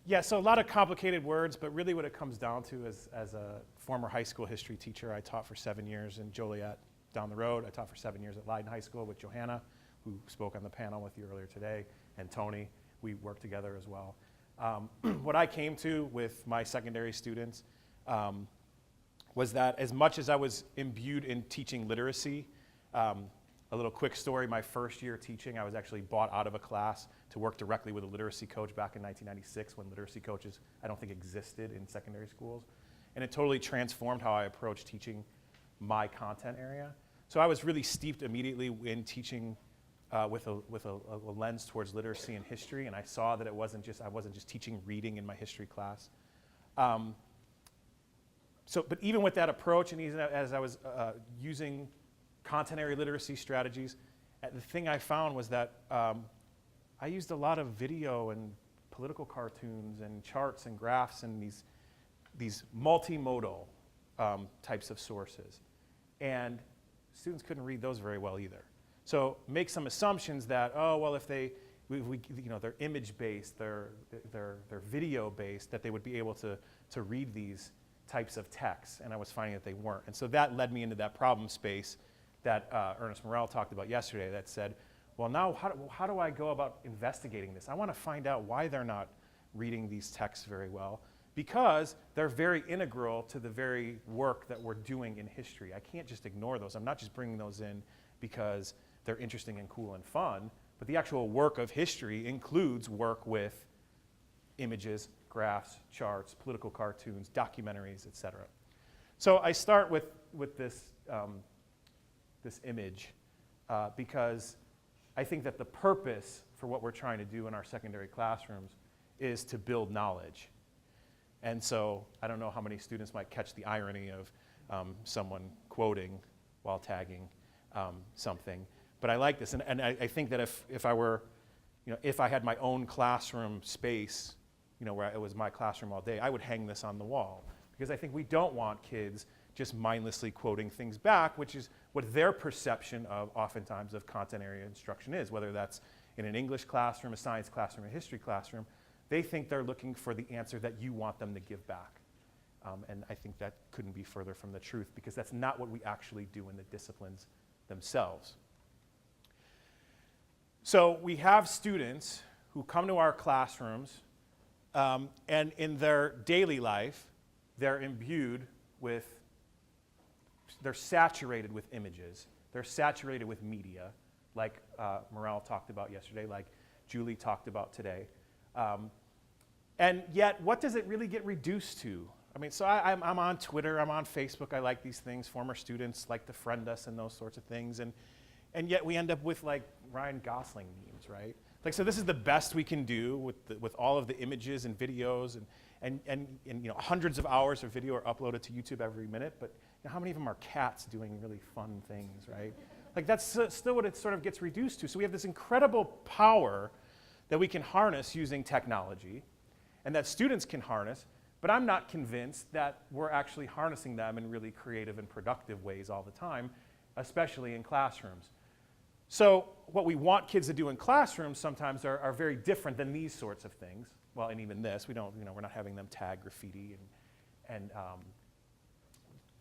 Yeah, so a lot of complicated words, but really what it comes down to is, as a former high school history teacher, I taught for 7 years in Joliet down the road. I taught for 7 years at Leiden High School with Johanna, who spoke on the panel with you earlier today, and Tony. We worked together as well. What I came to with my secondary students was that as much as I was imbued in teaching literacy, a little quick story, my first year teaching, I was actually bought out of a class to work directly with a literacy coach back in 1996 when literacy coaches, I don't think, existed in secondary schools. And it totally transformed how I approached teaching my content area. So I was really steeped immediately in teaching with a lens towards literacy and history, and I saw that I wasn't just teaching reading in my history class. But even with that approach, and even as I was using content area literacy strategies, the thing I found was that I used a lot of video and political cartoons and charts and graphs and these multimodal types of sources. And students couldn't read those very well either. So make some assumptions that, oh, well, if they're image-based, they're video-based, that they would be able to read these types of texts, and I was finding that they weren't. And so that led me into that problem space that Ernest Morel talked about yesterday that said, well, now how do I go about investigating this? I want to find out why they're not reading these texts very well, because they're very integral to the very work that we're doing in history. I can't just ignore those. I'm not just bringing those in because they're interesting and cool and fun, but the actual work of history includes work with images, graphs, charts, political cartoons, documentaries, etc. So I start with this, this image because I think that the purpose for what we're trying to do in our secondary classrooms is to build knowledge. And so I don't know how many students might catch the irony of someone quoting while tagging something, but I like this. And I think that if I were, if I had my own classroom space, where it was my classroom all day, I would hang this on the wall, because I think we don't want kids just mindlessly quoting things back, which is what their perception of oftentimes of content area instruction is, whether that's in an English classroom, a science classroom, a history classroom. They think they're looking for the answer that you want them to give back. And I think that couldn't be further from the truth, because that's not what we actually do in the disciplines themselves. So we have students who come to our classrooms, and in their daily life, they're imbued with, they're saturated with images. They're saturated with media, like Morel talked about yesterday, like Julie talked about today. And yet, what does it really get reduced to? I mean, so I'm on Twitter, I'm on Facebook, I like these things. Former students like to friend us and those sorts of things. And yet we end up with like Ryan Gosling memes, right? Like, so this is the best we can do with all of the images and videos and hundreds of hours of video are uploaded to YouTube every minute, but how many of them are cats doing really fun things, right? Like, that's still what it sort of gets reduced to. So we have this incredible power that we can harness using technology and that students can harness, but I'm not convinced that we're actually harnessing them in really creative and productive ways all the time, especially in classrooms. So what we want kids to do in classrooms sometimes are very different than these sorts of things. Well, and even this, we're not having them tag graffiti and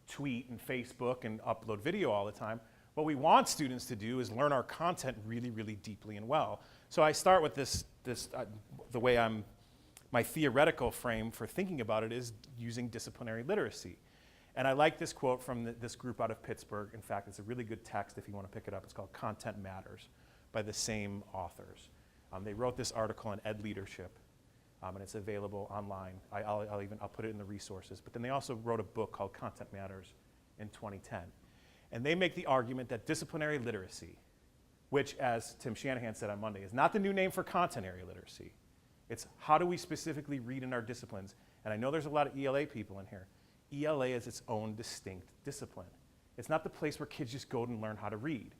tweet and Facebook and upload video all the time. What we want students to do is learn our content really, really deeply and well. So I start with the way my theoretical frame for thinking about it is using disciplinary literacy. And I like this quote from this group out of Pittsburgh. In fact, it's a really good text if you want to pick it up. It's called Content Matters by the same authors. They wrote this article in Ed Leadership, and it's available online. I'll put it in the resources. But then they also wrote a book called Content Matters in 2010. And they make the argument that disciplinary literacy, which, as Tim Shanahan said on Monday, is not the new name for content area literacy. It's how do we specifically read in our disciplines. And I know there's a lot of ELA people in here. ELA is its own distinct discipline. It's not the place where kids just go and learn how to read,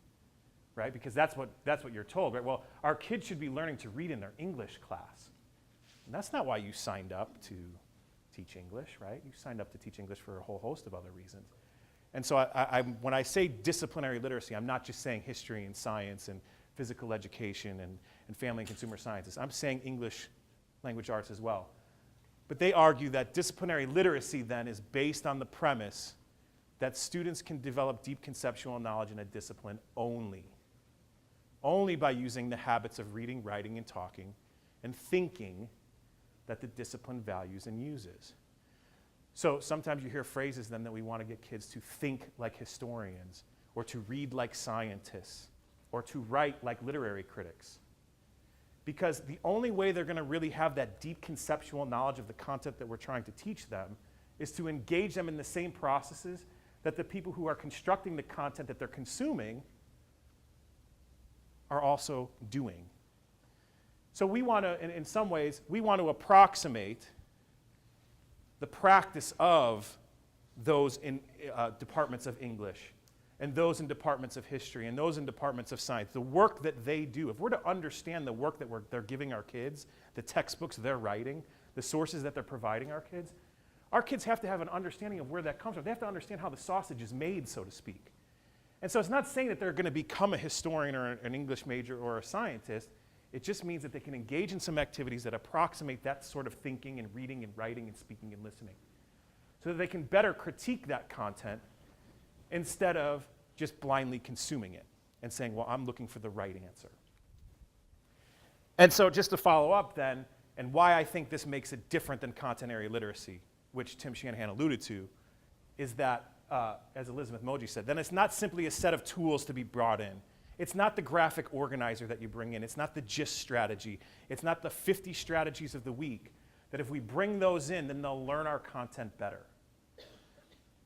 right? Because that's what you're told, right? Well, our kids should be learning to read in their English class. And that's not why you signed up to teach English, right? You signed up to teach English for a whole host of other reasons. And so when I say disciplinary literacy, I'm not just saying history and science and physical education and family and consumer sciences. I'm saying English language arts as well. But they argue that disciplinary literacy then is based on the premise that students can develop deep conceptual knowledge in a discipline only by using the habits of reading, writing, and talking, and thinking that the discipline values and uses. So sometimes you hear phrases then that we want to get kids to think like historians, or to read like scientists, or to write like literary critics. Because the only way they're going to really have that deep conceptual knowledge of the content that we're trying to teach them is to engage them in the same processes that the people who are constructing the content that they're consuming are also doing. So we want to, in some ways, we want to approximate the practice of those in departments of English, and those in departments of history, and those in departments of science, the work that they do. If we're to understand the work that they're giving our kids, the textbooks they're writing, the sources that they're providing our kids have to have an understanding of where that comes from. They have to understand how the sausage is made, so to speak. And so it's not saying that they're going to become a historian or an English major or a scientist. It just means that they can engage in some activities that approximate that sort of thinking and reading and writing and speaking and listening, so that they can better critique that content instead of just blindly consuming it and saying, well, I'm looking for the right answer. And so just to follow up then, and why I think this makes it different than content area literacy, which Tim Shanahan alluded to, is that, as Elizabeth Moji said, then it's not simply a set of tools to be brought in. It's not the graphic organizer that you bring in. It's not the GIST strategy. It's not the 50 strategies of the week, that if we bring those in, then they'll learn our content better.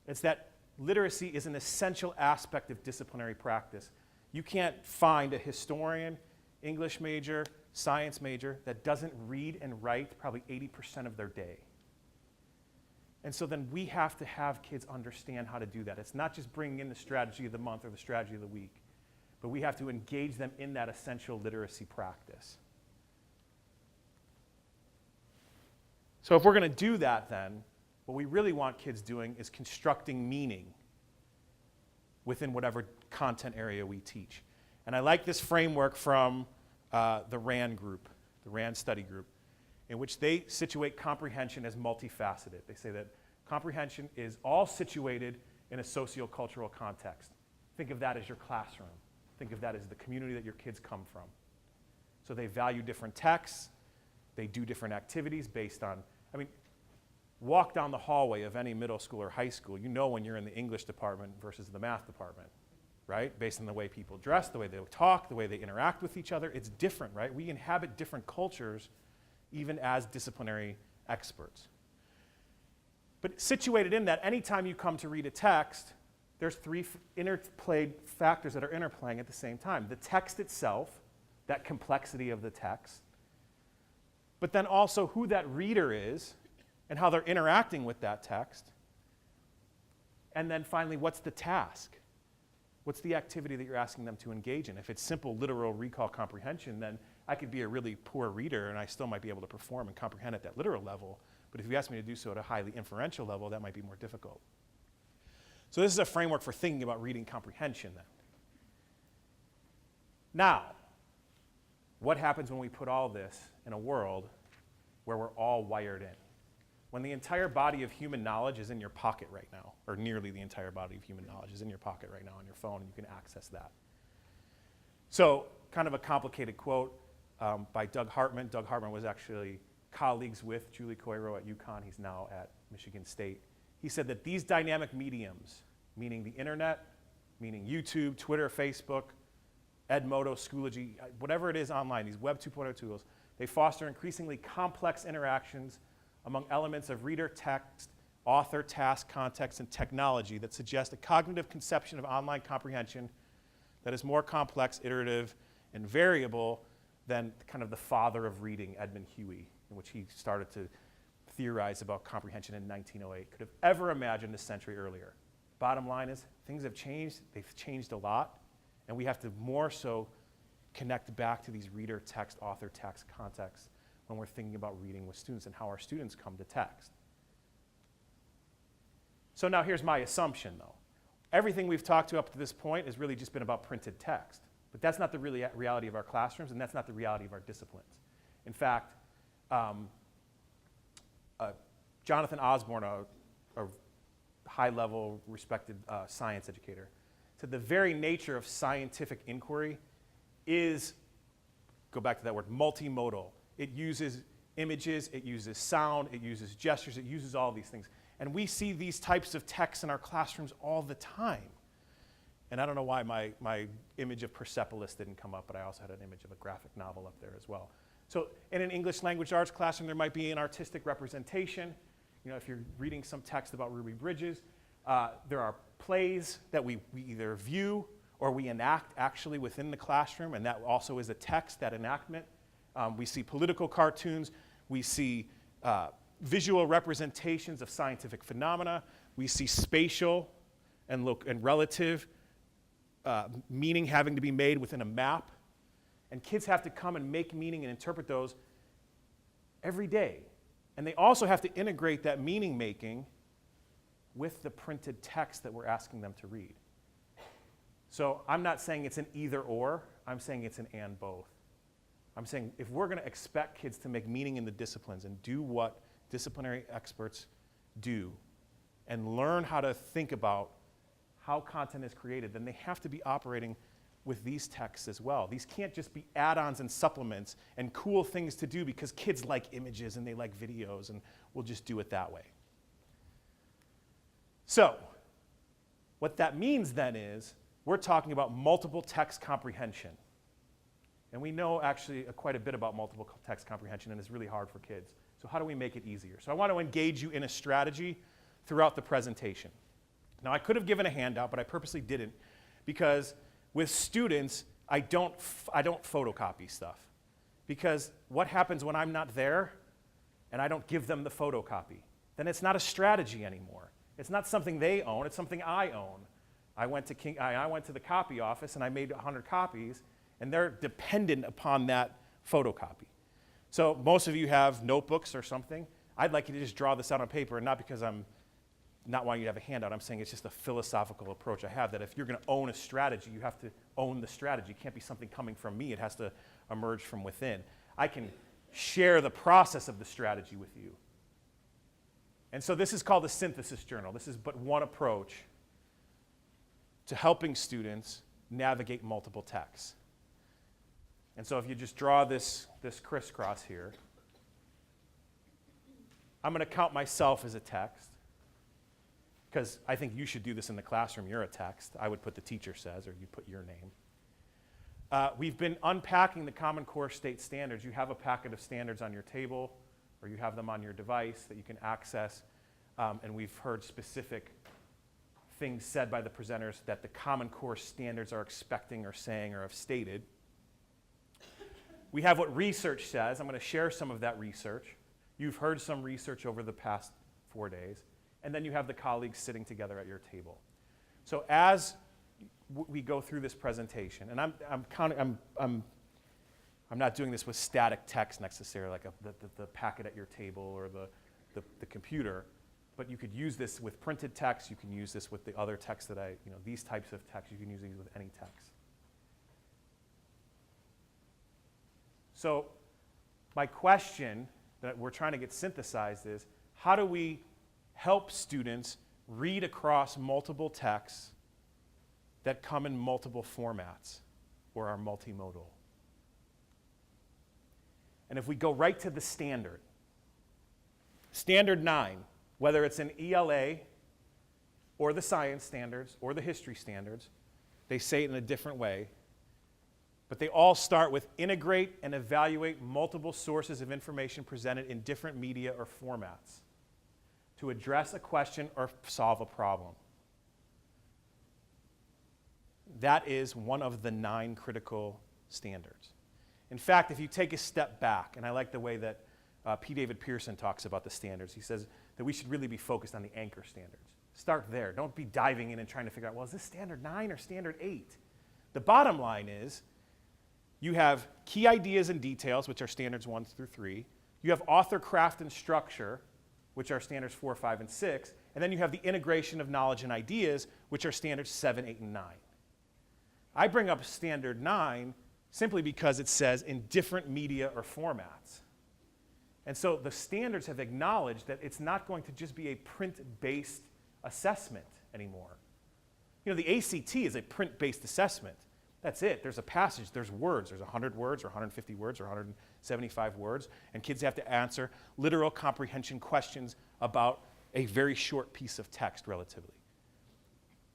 It's that literacy is an essential aspect of disciplinary practice. You can't find a historian, English major, science major that doesn't read and write probably 80% of their day. And so then we have to have kids understand how to do that. It's not just bringing in the strategy of the month or the strategy of the week, but we have to engage them in that essential literacy practice. So if we're going to do that then, what we really want kids doing is constructing meaning within whatever content area we teach. And I like this framework from the RAND group, the RAND study group, in which they situate comprehension as multifaceted. They say that comprehension is all situated in a sociocultural context. Think of that as your classroom. Think of that as the community that your kids come from. So they value different texts. They do different activities based on, walk down the hallway of any middle school or high school, you know when you're in the English department versus the math department, right? Based on the way people dress, the way they talk, the way they interact with each other, it's different, right? We inhabit different cultures even as disciplinary experts. But situated in that, anytime you come to read a text, there's three interplayed factors that are interplaying at the same time. The text itself, that complexity of the text, but then also who that reader is and how they're interacting with that text. And then finally, what's the task? What's the activity that you're asking them to engage in? If it's simple literal recall comprehension, then I could be a really poor reader and I still might be able to perform and comprehend at that literal level. But if you ask me to do so at a highly inferential level, that might be more difficult. So this is a framework for thinking about reading comprehension then. Now, what happens when we put all this in a world where we're all wired in? When the entire body of human knowledge is in your pocket right now, or nearly the entire body of human knowledge is in your pocket right now on your phone, and you can access that. So, kind of a complicated quote by Doug Hartman. Doug Hartman was actually colleagues with Julie Coiro at UConn. He's now at Michigan State. He said that these dynamic mediums, meaning the internet, meaning YouTube, Twitter, Facebook, Edmodo, Schoology, whatever it is online, these Web 2.0 tools, they foster increasingly complex interactions among elements of reader, text, author, task, context, and technology that suggest a cognitive conception of online comprehension that is more complex, iterative, and variable than kind of the father of reading, Edmund Huey, in which he started to theorize about comprehension in 1908. Could have ever imagined a century earlier. Bottom line is, things have changed. They've changed a lot, and we have to more so connect back to these reader, text, author, task, context when we're thinking about reading with students and how our students come to text. So now here's my assumption, though. Everything we've talked to up to this point has really just been about printed text. But that's not the reality of our classrooms, and that's not the reality of our disciplines. In fact, Jonathan Osborne, a high-level, respected science educator, said the very nature of scientific inquiry is, go back to that word, multimodal. It uses images, it uses sound, it uses gestures, it uses all these things. And we see these types of texts in our classrooms all the time. And I don't know why my image of Persepolis didn't come up, but I also had an image of a graphic novel up there as well. So in an English language arts classroom, there might be an artistic representation. You know, if you're reading some text about Ruby Bridges, there are plays that we either view or we enact actually within the classroom, and that also is a text, that enactment. We see political cartoons. We see visual representations of scientific phenomena. We see spatial and relative meaning having to be made within a map. And kids have to come and make meaning and interpret those every day. And they also have to integrate that meaning making with the printed text that we're asking them to read. So I'm not saying it's an either or, I'm saying it's an and both. I'm saying if we're going to expect kids to make meaning in the disciplines and do what disciplinary experts do and learn how to think about how content is created, then they have to be operating with these texts as well. These can't just be add-ons and supplements and cool things to do because kids like images and they like videos and we'll just do it that way. So, what that means then is we're talking about multiple text comprehension. And we know actually quite a bit about multiple text comprehension, and it's really hard for kids. So how do we make it easier? So I want to engage you in a strategy throughout the presentation. Now, I could have given a handout, but I purposely didn't, because with students, I don't photocopy stuff. Because what happens when I'm not there and I don't give them the photocopy? Then it's not a strategy anymore. It's not something they own, it's something I own. I went to the copy office and I made 100 copies, and they're dependent upon that photocopy. So most of you have notebooks or something. I'd like you to just draw this out on paper, and not because I'm not wanting you to have a handout. I'm saying it's just a philosophical approach I have, that if you're going to own a strategy, you have to own the strategy. It can't be something coming from me. It has to emerge from within. I can share the process of the strategy with you. And so this is called a synthesis journal. This is but one approach to helping students navigate multiple texts. And so if you just draw this crisscross here, I'm going to count myself as a text, because I think you should do this in the classroom. You're a text. I would put the teacher says, or you put your name. We've been unpacking the Common Core state standards. You have a packet of standards on your table, or you have them on your device that you can access. And we've heard specific things said by the presenters that the Common Core standards are expecting or saying or have stated. We have what research says. I'm going to share some of that research. You've heard some research over the past 4 days. And then you have the colleagues sitting together at your table. So as we go through this presentation, and I'm not doing this with static text necessarily, like the packet at your table or the computer, but you could use this with printed text. You can use this with the other text that these types of text. You can use these with any text. So my question that we're trying to get synthesized is, how do we help students read across multiple texts that come in multiple formats or are multimodal? And if we go right to the standard, Standard 9, whether it's an ELA or the science standards or the history standards, they say it in a different way, but they all start with integrate and evaluate multiple sources of information presented in different media or formats to address a question or solve a problem. That is one of the 9 critical standards. In fact, if you take a step back, and I like the way that P. David Pearson talks about the standards, he says that we should really be focused on the anchor standards. Start there. Don't be diving in and trying to figure out, well, is this standard 9 or standard 8? The bottom line is you have key ideas and details, which are standards 1 through 3. You have author, craft, and structure, which are standards 4, 5, and 6. And then you have the integration of knowledge and ideas, which are standards 7, 8, and 9. I bring up standard 9 simply because it says in different media or formats. And so the standards have acknowledged that it's not going to just be a print-based assessment anymore. You know, the ACT is a print-based assessment. That's it. There's a passage, there's words. There's 100 words or 150 words or 175 words, and kids have to answer literal comprehension questions about a very short piece of text relatively.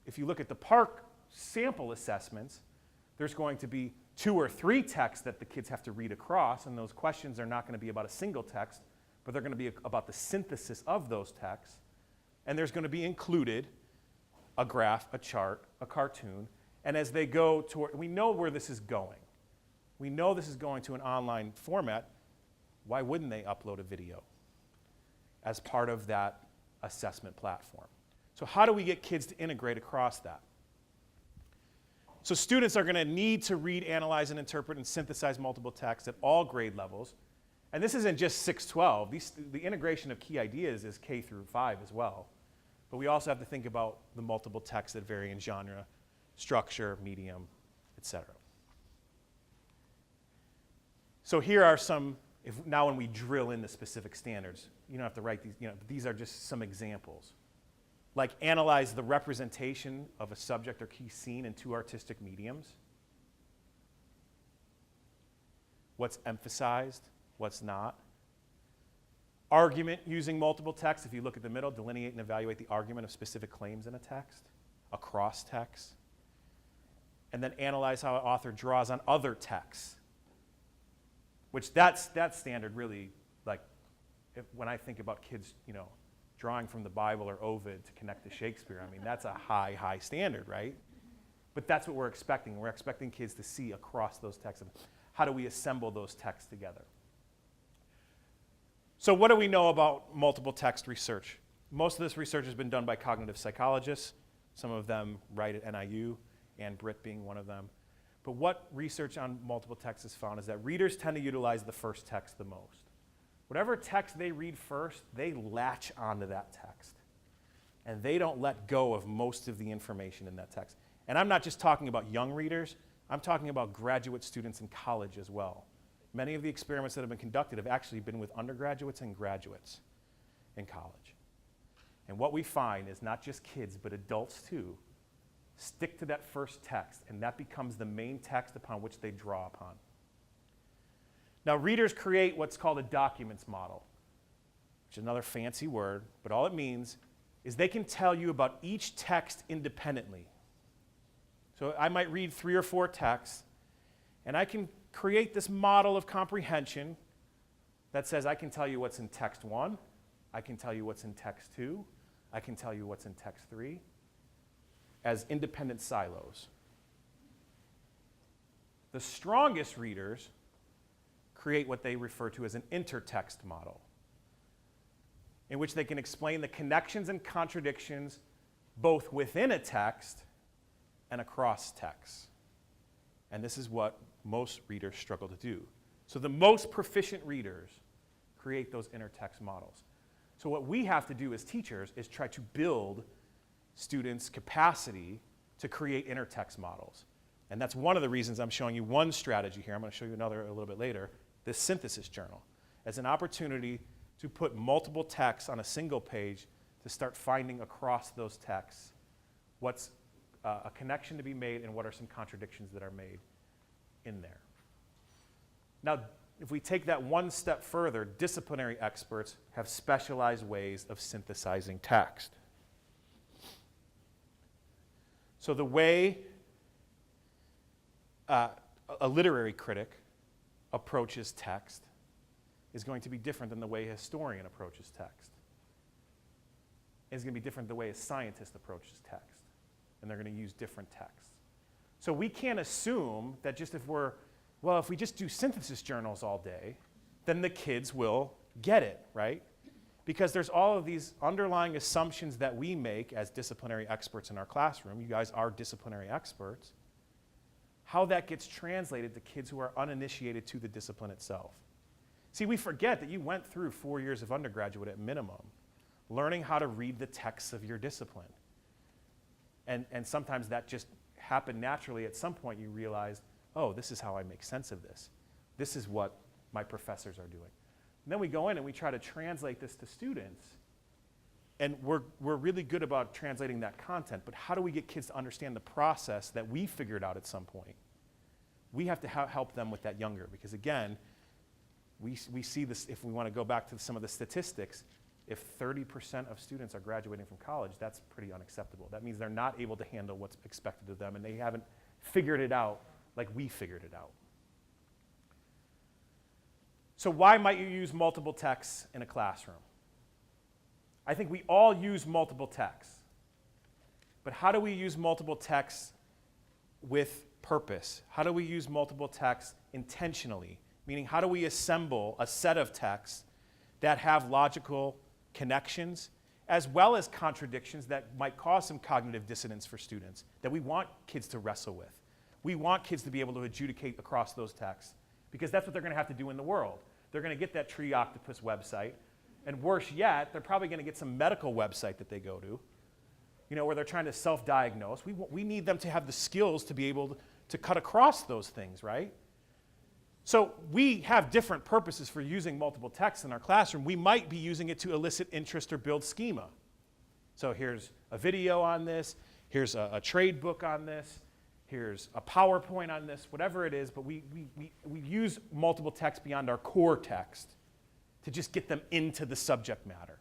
If you look at the PARCC sample assessments, there's going to be 2 or 3 texts that the kids have to read across, and those questions are not going to be about a single text, but they're going to be about the synthesis of those texts. And there's going to be included a graph, a chart, a cartoon, and as they go toward, we know where this is going. We know this is going to an online format. Why wouldn't they upload a video as part of that assessment platform? So how do we get kids to integrate across that? So students are going to need to read, analyze, and interpret and synthesize multiple texts at all grade levels. And this isn't just 6-12. The integration of key ideas is K through 5 as well. But we also have to think about the multiple texts that vary in genre, structure, medium, etc. So here are some, now when we drill into specific standards, you don't have to write these, these are just some examples. Like analyze the representation of a subject or key scene in 2 artistic mediums. What's emphasized, what's not. Argument using multiple texts. If you look at the middle, delineate and evaluate the argument of specific claims in a text, across text. And then analyze how an author draws on other texts. Which that standard really, like, when I think about kids, drawing from the Bible or Ovid to connect to Shakespeare, I mean, that's a high, high standard, right? But that's what we're expecting. We're expecting kids to see across those texts. And how do we assemble those texts together? So what do we know about multiple text research? Most of this research has been done by cognitive psychologists. Some of them write at NIU, Ann Britt being one of them. But what research on multiple text has found is that readers tend to utilize the first text the most. Whatever text they read first, they latch onto that text. And they don't let go of most of the information in that text. And I'm not just talking about young readers, I'm talking about graduate students in college as well. Many of the experiments that have been conducted have actually been with undergraduates and graduates in college. And what we find is not just kids, but adults too, stick to that first text, and that becomes the main text upon which they draw upon. Now, readers create what's called a documents model, which is another fancy word, but all it means is they can tell you about each text independently. So I might read 3 or 4 texts, and I can create this model of comprehension that says I can tell you what's in text 1, I can tell you what's in text 2, I can tell you what's in text 3, as independent silos. The strongest readers create what they refer to as an intertext model, in which they can explain the connections and contradictions both within a text and across texts. And this is what most readers struggle to do. So the most proficient readers create those intertext models. So what we have to do as teachers is try to build students' capacity to create intertext models. And that's one of the reasons I'm showing you one strategy here. I'm going to show you another a little bit later, this synthesis journal, as an opportunity to put multiple texts on a single page to start finding across those texts what's a connection to be made and what are some contradictions that are made in there. Now, if we take that one step further, disciplinary experts have specialized ways of synthesizing text. So the way a literary critic approaches text is going to be different than the way a historian approaches text. It's going to be different than the way a scientist approaches text. And they're going to use different texts. So we can't assume that just if we just do synthesis journals all day, then the kids will get it, right? Because there's all of these underlying assumptions that we make as disciplinary experts in our classroom. You guys are disciplinary experts. How that gets translated to kids who are uninitiated to the discipline itself. See, we forget that you went through 4 years of undergraduate at minimum, learning how to read the texts of your discipline. And sometimes that just happened naturally. At some point you realized, oh, this is how I make sense of this. This is what my professors are doing. And then we go in and we try to translate this to students. And we're really good about translating that content, but how do we get kids to understand the process that we figured out at some point? We have to help them with that younger, because again, we see this, if we want to go back to some of the statistics, if 30% of students are graduating from college, that's pretty unacceptable. That means they're not able to handle what's expected of them, and they haven't figured it out like we figured it out. So why might you use multiple texts in a classroom? I think we all use multiple texts. But how do we use multiple texts with purpose? How do we use multiple texts intentionally? Meaning, how do we assemble a set of texts that have logical connections as well as contradictions that might cause some cognitive dissonance for students that we want kids to wrestle with? We want kids to be able to adjudicate across those texts, because that's what they're going to have to do in the world. They're going to get that Tree Octopus website, and worse yet, they're probably going to get some medical website that they go to, where they're trying to self-diagnose. We need them to have the skills to be able to cut across those things, right? So we have different purposes for using multiple texts in our classroom. We might be using it to elicit interest or build schema. So here's a video on this, here's a trade book on this, here's a PowerPoint on this, whatever it is, but we use multiple texts beyond our core text to just get them into the subject matter.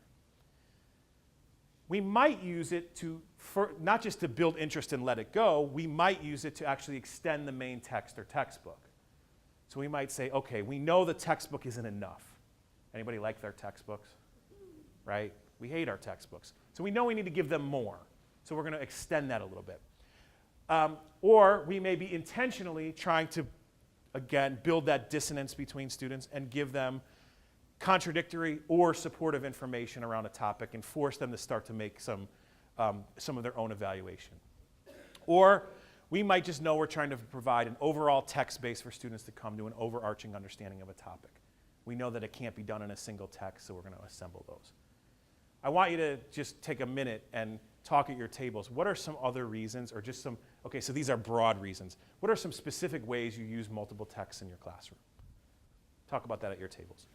We might use it not just to build interest and let it go, we might use it to actually extend the main text or textbook. So we might say, okay, we know the textbook isn't enough. Anybody like their textbooks? Right? We hate our textbooks. So we know we need to give them more. So we're going to extend that a little bit. Or we may be intentionally trying to, again, build that dissonance between students and give them contradictory or supportive information around a topic and force them to start to make some of their own evaluation. Or we might just know we're trying to provide an overall text base for students to come to an overarching understanding of a topic. We know that it can't be done in a single text, so we're going to assemble those. I want you to just take a minute and talk at your tables. What are some other reasons, or just some, okay, so these are broad reasons. What are some specific ways you use multiple texts in your classroom? Talk about that at your tables.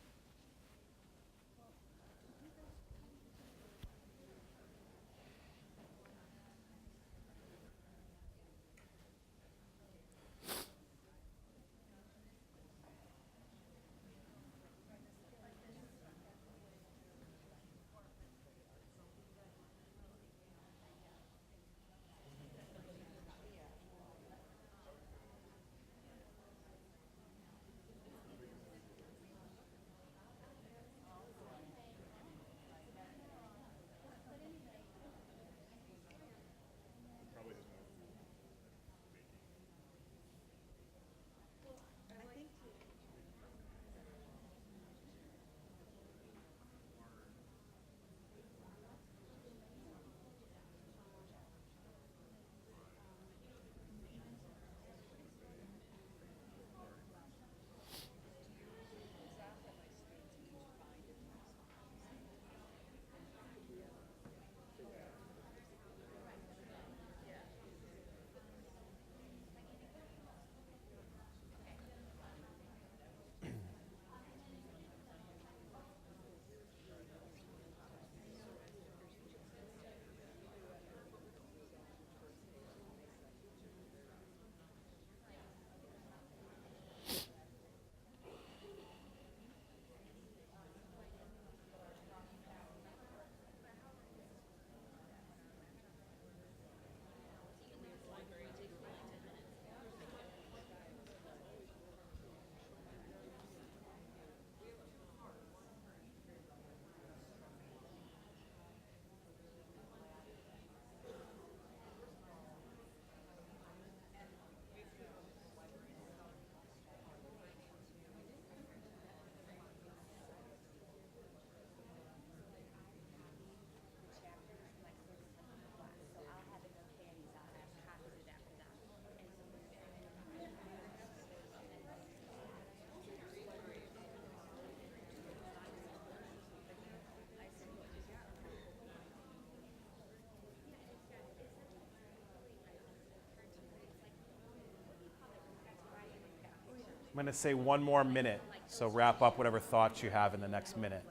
I'm going to say one more minute. So wrap up whatever thoughts you have in the next minute.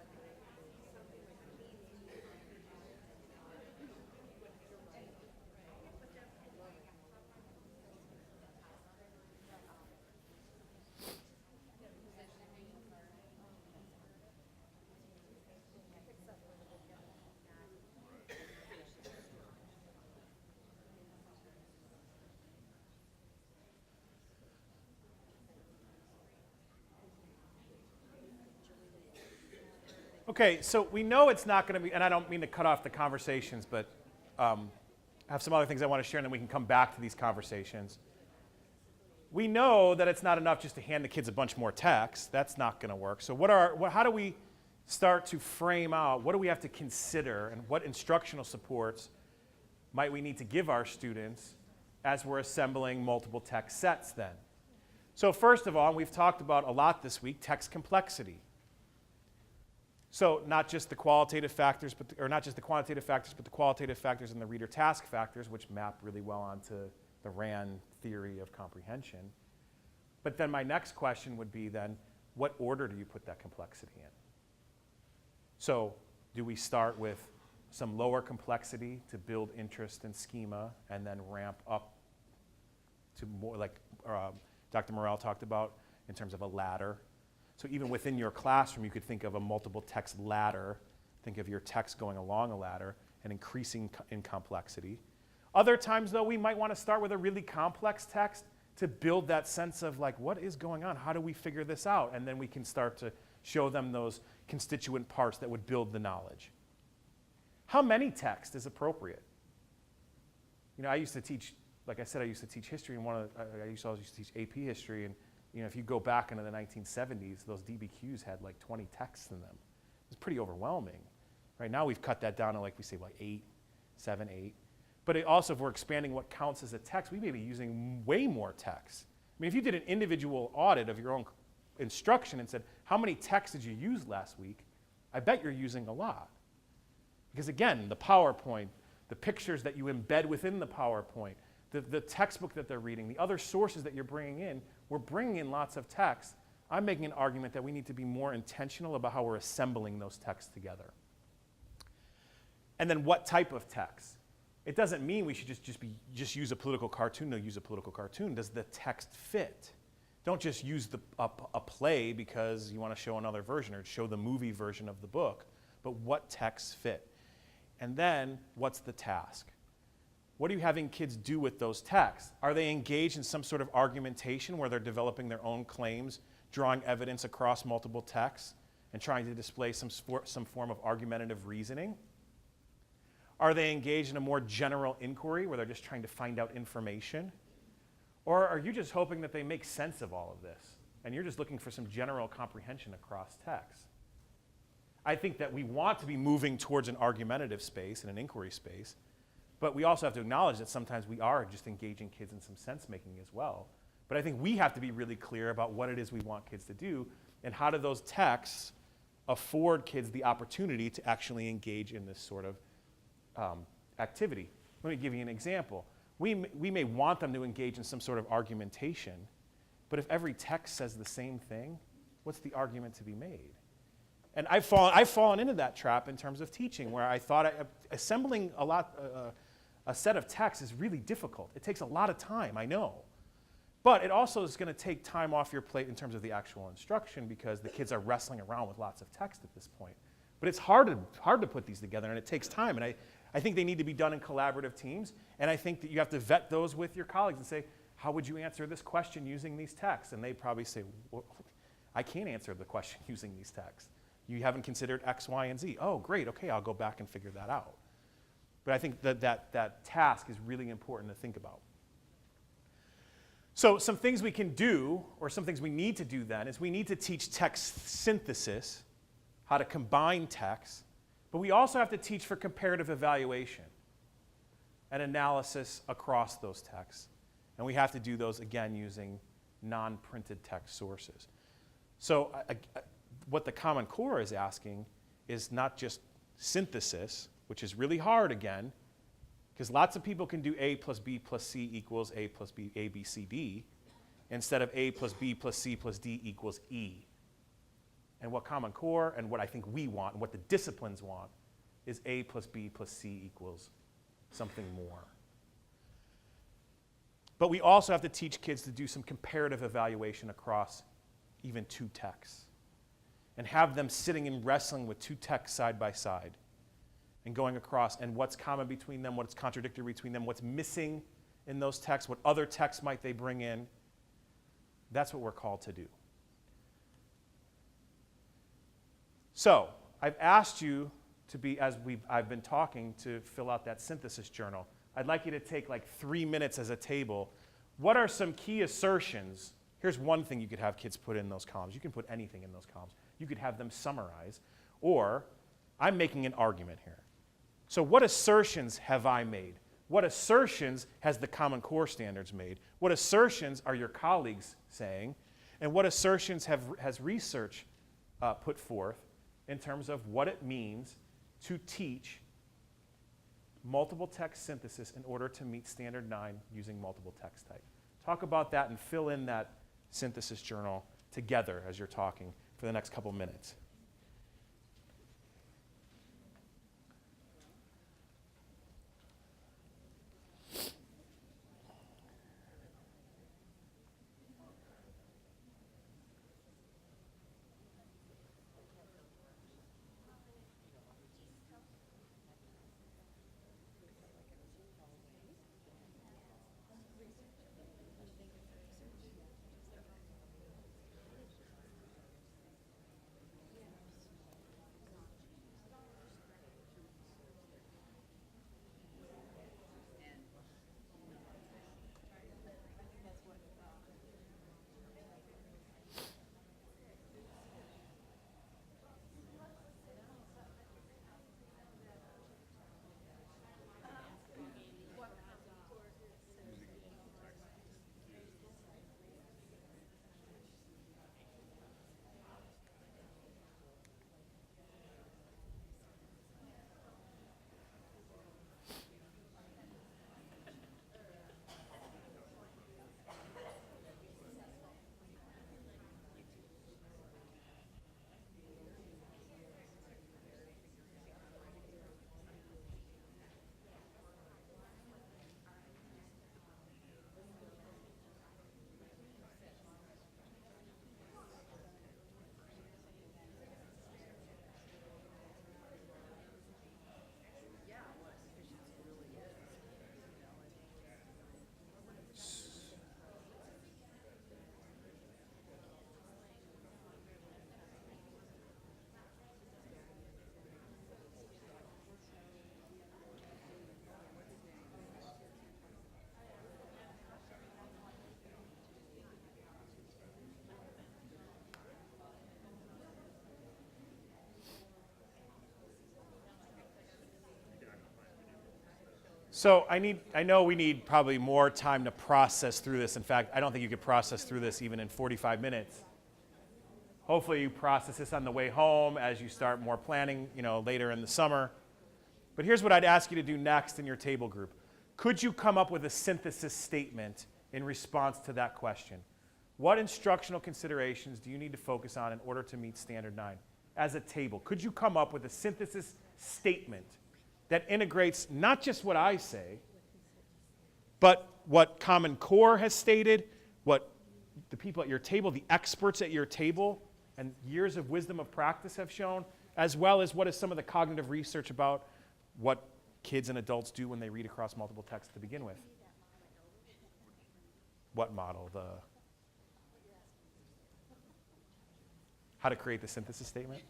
Okay, so we know it's not going to be, and I don't mean to cut off the conversations, but I have some other things I want to share, and then we can come back to these conversations. We know that it's not enough just to hand the kids a bunch more text. That's not going to work. So how do we start to frame out, what do we have to consider, and what instructional supports might we need to give our students as we're assembling multiple text sets then? So first of all, we've talked about a lot this week, text complexity. So not just the qualitative factors, or not just the quantitative factors, but the qualitative factors and the reader task factors, which map really well onto the RAND theory of comprehension. But then my next question would be then, what order do you put that complexity in? So do we start with some lower complexity to build interest and schema, and then ramp up to more like Dr. Morrell talked about in terms of a ladder? So even within your classroom, you could think of a multiple text ladder. Think of your text going along a ladder and increasing in complexity. Other times, though, we might want to start with a really complex text to build that sense of like, what is going on? How do we figure this out? And then we can start to show them those constituent parts that would build the knowledge. How many text is appropriate? You know, I used to teach, like I said, I used to teach history, and I used to teach AP history, and you know, if you go back into the 1970s, those DBQs had like 20 texts in them. It was pretty overwhelming. Right now we've cut that down to like, we say like 8, 7, 8. But it also, if we're expanding what counts as a text, we may be using way more text. I mean, if you did an individual audit of your own instruction and said, how many texts did you use last week? I bet you're using a lot. Because again, the PowerPoint, the pictures that you embed within the PowerPoint, the textbook that they're reading, the other sources that you're bringing in, we're bringing in lots of text. I'm making an argument that we need to be more intentional about how we're assembling those texts together. And then what type of text? It doesn't mean we should just use a political cartoon to use a political cartoon. Does the text fit? Don't just use a play because you want to show another version or show the movie version of the book, but what texts fit? And then what's the task? What are you having kids do with those texts? Are they engaged in some sort of argumentation where they're developing their own claims, drawing evidence across multiple texts, and trying to display some form of argumentative reasoning? Are they engaged in a more general inquiry where they're just trying to find out information? Or are you just hoping that they make sense of all of this, and you're just looking for some general comprehension across text? I think that we want to be moving towards an argumentative space and an inquiry space, but we also have to acknowledge that sometimes we are just engaging kids in some sense-making as well. But I think we have to be really clear about what it is we want kids to do, and how do those texts afford kids the opportunity to actually engage in this sort of activity. Let me give you an example. We may want them to engage in some sort of argumentation, but if every text says the same thing, what's the argument to be made? And I've fallen into that trap in terms of teaching, where I thought assembling a set of texts is really difficult. It takes a lot of time, I know. But it also is going to take time off your plate in terms of the actual instruction, because the kids are wrestling around with lots of text at this point. But it's hard to put these together, and it takes time. And I think they need to be done in collaborative teams. And I think that you have to vet those with your colleagues and say, how would you answer this question using these texts? And they probably say, well, I can't answer the question using these texts. You haven't considered X, Y, and Z. Oh, great. Okay, I'll go back and figure that out. But I think that task is really important to think about. So some things we can do, or some things we need to do then, is we need to teach text synthesis, how to combine text, but we also have to teach for comparative evaluation and analysis across those texts. And we have to do those, again, using non-printed text sources. So what the Common Core is asking is not just synthesis, which is really hard again, because lots of people can do A plus B plus C equals A plus B, A, B, C, D, instead of A plus B plus C plus D equals E. And what Common Core and what I think we want and what the disciplines want is A plus B plus C equals something more. But we also have to teach kids to do some comparative evaluation across even two texts and have them sitting and wrestling with two texts side by side and going across and what's common between them, what's contradictory between them, what's missing in those texts, what other texts might they bring in. That's what we're called to do. So I've asked you to be, as I've been talking, to fill out that synthesis journal. I'd like you to take like 3 minutes as a table. What are some key assertions? Here's one thing you could have kids put in those columns. You can put anything in those columns. You could have them summarize. Or I'm making an argument here. So what assertions have I made? What assertions has the Common Core standards made? What assertions are your colleagues saying? And what assertions has research put forth in terms of what it means to teach multiple text synthesis in order to meet Standard 9 using multiple text type? Talk about that and fill in that synthesis journal together as you're talking for the next couple minutes. So I know we need probably more time to process through this. In fact, I don't think you could process through this even in 45 minutes. Hopefully you process this on the way home as you start more planning, later in the summer. But here's what I'd ask you to do next in your table group. Could you come up with a synthesis statement in response to that question? What instructional considerations do you need to focus on in order to meet Standard 9? As a table, could you come up with a synthesis statement that integrates not just what I say, but what Common Core has stated, what the people at your table, the experts at your table, and years of wisdom of practice have shown, as well as what is some of the cognitive research about what kids and adults do when they read across multiple texts to begin with? What model? How to create the synthesis statement?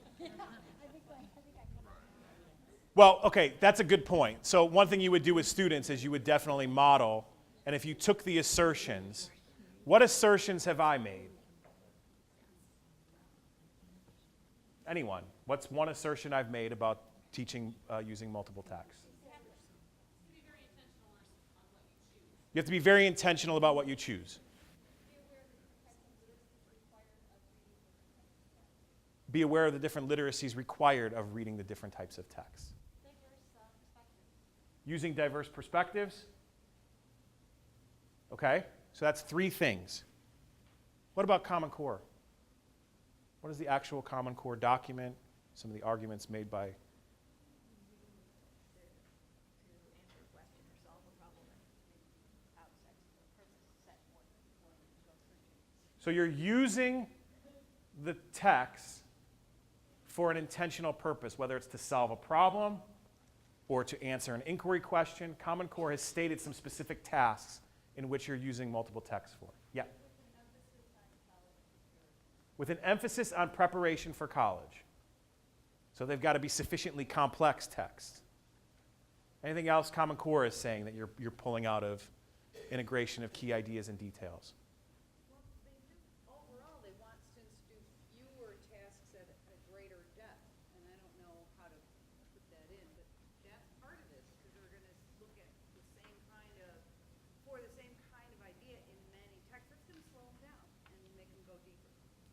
Well, okay, that's a good point. So one thing you would do with students is you would definitely model, and if you took the assertions, what assertions have I made? Anyone? What's one assertion I've made about teaching using multiple texts? You have to be very intentional about what you choose. Be aware of the different literacies required of reading the different types of texts. Using diverse perspectives. Okay, so that's 3 things. What about Common Core? What is the actual Common Core document? Some of the arguments made by... So you're using the text for an intentional purpose, whether it's to solve a problem or to answer an inquiry question. Common Core has stated some specific tasks in which you're using multiple texts for. Yeah? With an emphasis on preparation for college. So they've got to be sufficiently complex texts. Anything else Common Core is saying that you're pulling out of integration of key ideas and details?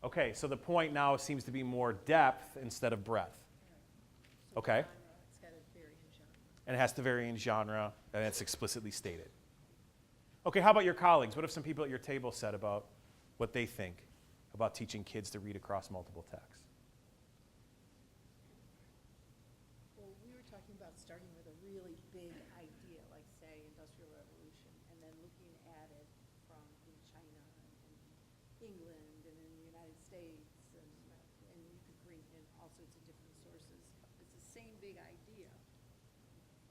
Okay, so the point now seems to be more depth instead of breadth. Okay. It's got to vary in genre. And it has to vary in genre, and it's explicitly stated. Okay, how about your colleagues? What have some people at your table said about what they think about teaching kids to read across multiple texts? Well, we were talking about starting with a really big idea, like, say, Industrial Revolution, and then looking at it from in China and England and in the United States, and you could bring in all sorts of different sources. It's the same big idea.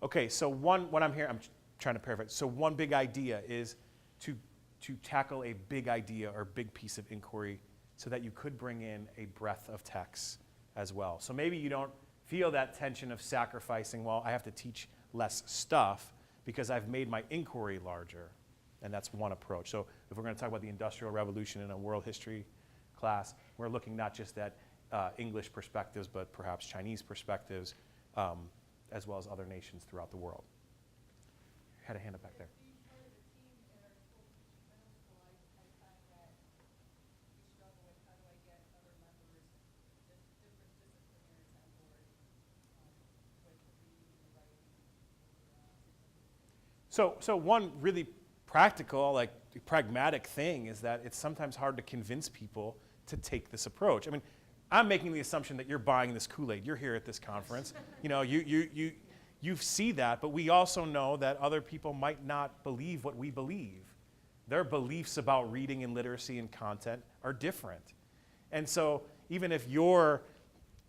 Okay, so what I'm hearing, I'm trying to paraphrase. So one big idea is to tackle a big idea or big piece of inquiry so that you could bring in a breadth of texts as well. So maybe you don't feel that tension of sacrificing, well, I have to teach less stuff because I've made my inquiry larger. And that's one approach. So if we're going to talk about the Industrial Revolution in a world history class, we're looking not just at English perspectives, but perhaps Chinese perspectives, as well as other nations throughout the world. Had a hand up back there. So one really practical, like pragmatic thing is that it's sometimes hard to convince people to take this approach. I mean, I'm making the assumption that you're buying this Kool-Aid. You're here at this conference. You know, you see that, but we also know that other people might not believe what we believe. Their beliefs about reading and literacy and content are different. And so even if you're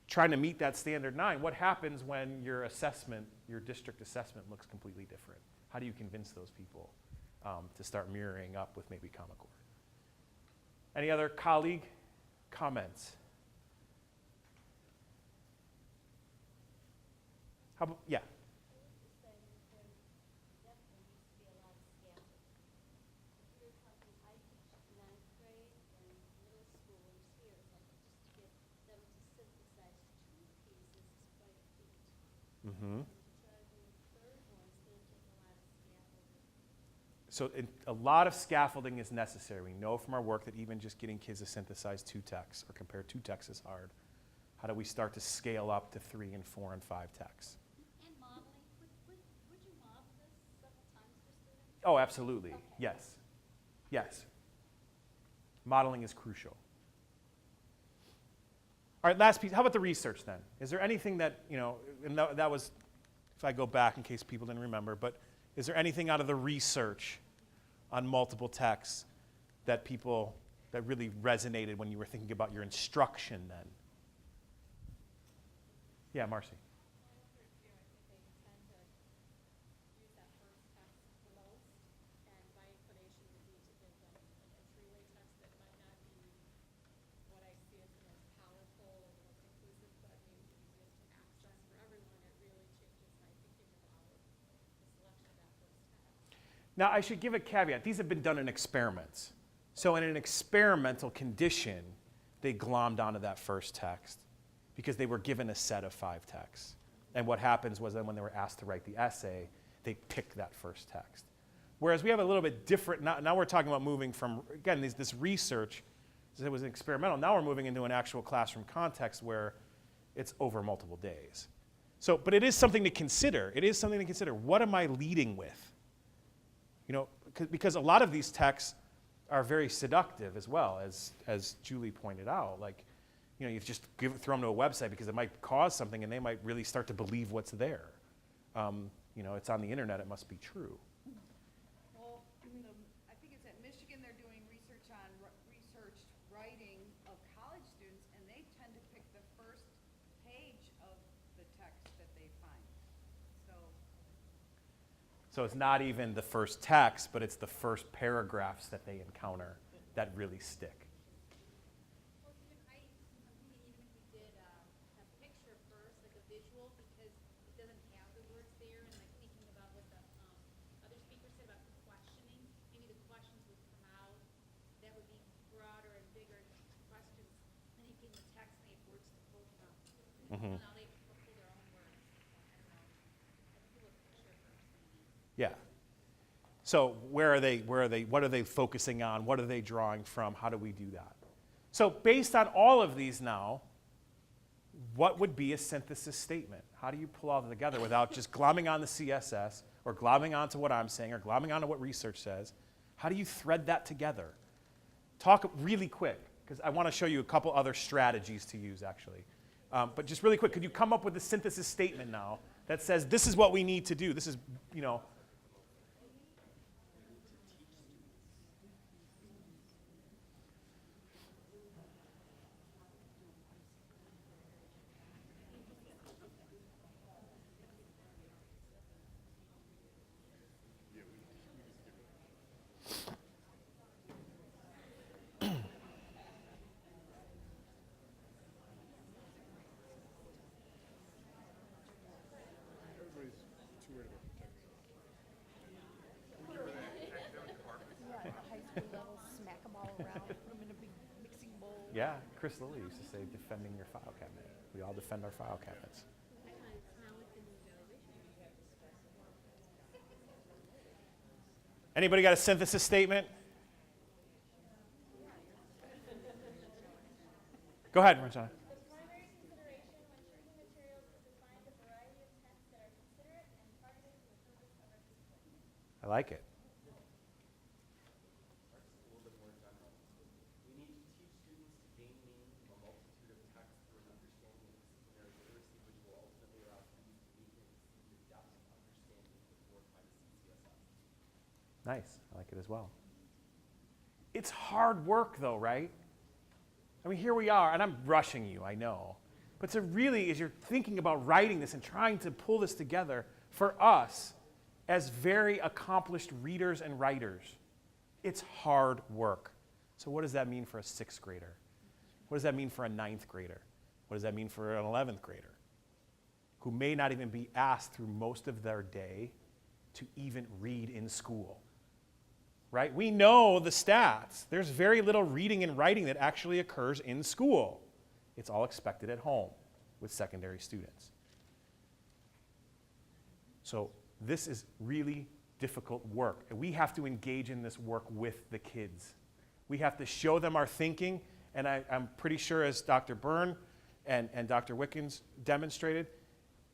trying to meet that standard 9, what happens when your assessment, your district assessment looks completely different? How do you convince those people to start mirroring up with maybe Common Core? Any other colleague comments? How about, yeah. Mm-hmm. So a lot of scaffolding is necessary. We know from our work that even just getting kids to synthesize 2 texts or compare 2 texts is hard. How do we start to scale up to 3 and 4 and 5 texts? And modeling, would you model this several times for students? Oh, absolutely. Okay. Yes. Yes. Modeling is crucial. All right, last piece. How about the research then? Is there anything that, you know, and that was, if I go back in case people didn't remember, but is there anything out of the research on multiple texts that really resonated when you were thinking about your instruction then? Yeah, Marcy. Now, I should give a caveat. These have been done in experiments. So in an experimental condition, they glommed onto that first text because they were given a set of 5 texts. And what happens was then when they were asked to write the essay, they picked that first text. Whereas we have a little bit different, now we're talking about moving from, again, this research, it was experimental. Now we're moving into an actual classroom context where it's over multiple days. So, but it is something to consider. It is something to consider. What am I leading with? You know, because a lot of these texts are very seductive as well, as Julie pointed out. Like, you just throw them to a website because it might cause something and they might really start to believe what's there. It's on the internet, it must be true. Well, I think it's at Michigan, they're doing research on researched writing of college students, and they tend to pick the first page of the text that they find. So it's not even the first text, but it's the first paragraphs that they encounter that really stick. Well, I'm thinking even if we did a picture first, like a visual, because it doesn't have the words there, and like thinking about what the other speakers said about the questioning, maybe the questions would come out, that would be broader and bigger questions, and you give them the text and they have words to pull from. Mhm. Now they pull their own words. I don't know. I'd do a picture first, maybe. Yeah. So where are they, what are they focusing on? What are they drawing from? How do we do that? So based on all of these now, what would be a synthesis statement? How do you pull all that together without just glomming on the CSS or glomming onto what I'm saying or glomming onto what research says? How do you thread that together? Talk really quick, because I want to show you a couple other strategies to use, actually. But just really quick, could you come up with a synthesis statement now that says this is what we need to do? This is, Yeah, at the high school level, smack them all around, put them in a big mixing bowl. Yeah, Chris Lilly used to say, defending your file cabinet. We all defend our file cabinets. Anybody got a synthesis statement? Go ahead, Marjana. The primary consideration when choosing materials is to find a variety of texts that are considerate and targeted to the purpose of our discipline. I like it. A little bit more general. We need to teach students to gain meaning from a multitude of texts through an understanding of disciplinary literacy, which will ultimately allow students to meet and exceed the depth of understanding put forth by the CCSS. Nice. I like it as well. It's hard work, though, right? I mean, here we are, and I'm rushing you, I know. But to really, as you're thinking about writing this and trying to pull this together, for us, as very accomplished readers and writers, it's hard work. So what does that mean for a 6th grader? What does that mean for a 9th grader? What does that mean for an 11th grader? Who may not even be asked through most of their day to even read in school. Right? We know the stats. There's very little reading and writing that actually occurs in school. It's all expected at home with secondary students. So this is really difficult work. And we have to engage in this work with the kids. We have to show them our thinking, and I'm pretty sure as Dr. Byrne and Dr. Wickens demonstrated,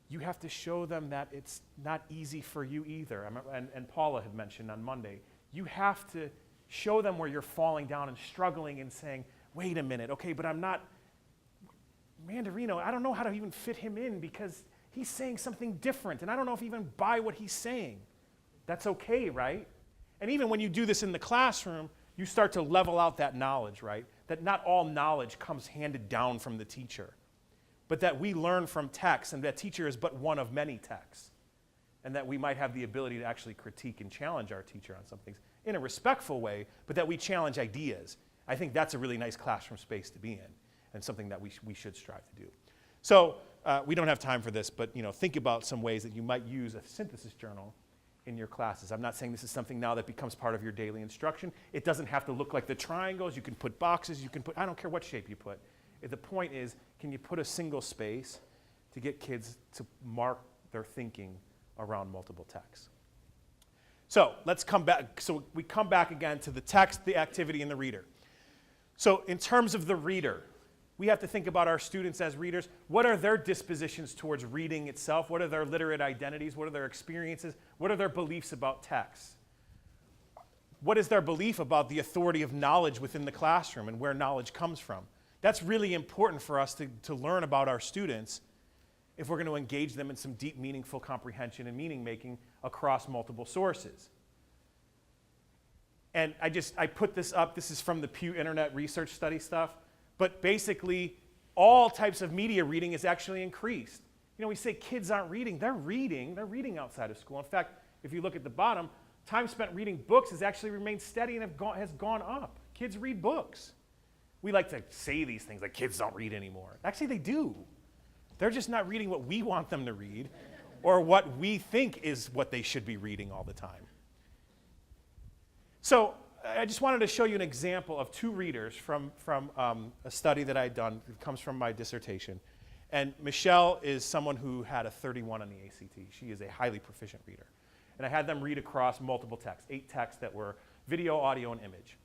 you have to show them that it's not easy for you either. And Paula had mentioned on Monday, you have to show them where you're falling down and struggling and saying, wait a minute, okay, but I'm not, Manderino, I don't know how to even fit him in because he's saying something different, and I don't know if I even buy what he's saying. That's okay, right? And even when you do this in the classroom, you start to level out that knowledge, right? That not all knowledge comes handed down from the teacher, but that we learn from texts, and that teacher is but one of many texts. And that we might have the ability to actually critique and challenge our teacher on some things in a respectful way, but that we challenge ideas. I think that's a really nice classroom space to be in, and something that we should strive to do. So we don't have time for this, but think about some ways that you might use a synthesis journal in your classes. I'm not saying this is something now that becomes part of your daily instruction. It doesn't have to look like the triangles. You can put boxes. You can put, I don't care what shape you put. The point is, can you put a single space to get kids to mark their thinking around multiple texts? So let's come back. So we come back again to the text, the activity, and the reader. So in terms of the reader, we have to think about our students as readers. What are their dispositions towards reading itself? What are their literate identities? What are their experiences? What are their beliefs about text? What is their belief about the authority of knowledge within the classroom and where knowledge comes from? That's really important for us to learn about our students if we're going to engage them in some deep, meaningful comprehension and meaning making across multiple sources. And I put this up. This is from the Pew Internet Research Study stuff. But basically, all types of media reading is actually increased. You know, we say kids aren't reading. They're reading. They're reading outside of school. In fact, if you look at the bottom, time spent reading books has actually remained steady and has gone up. Kids read books. We like to say these things like kids don't read anymore. Actually, they do. They're just not reading what we want them to read or what we think is what they should be reading all the time. So I just wanted to show you an example of two readers from a study that I'd done. It comes from my dissertation. And Michelle is someone who had a 31 on the ACT. She is a highly proficient reader. And I had them read across multiple texts, 8 texts that were video, audio, and image.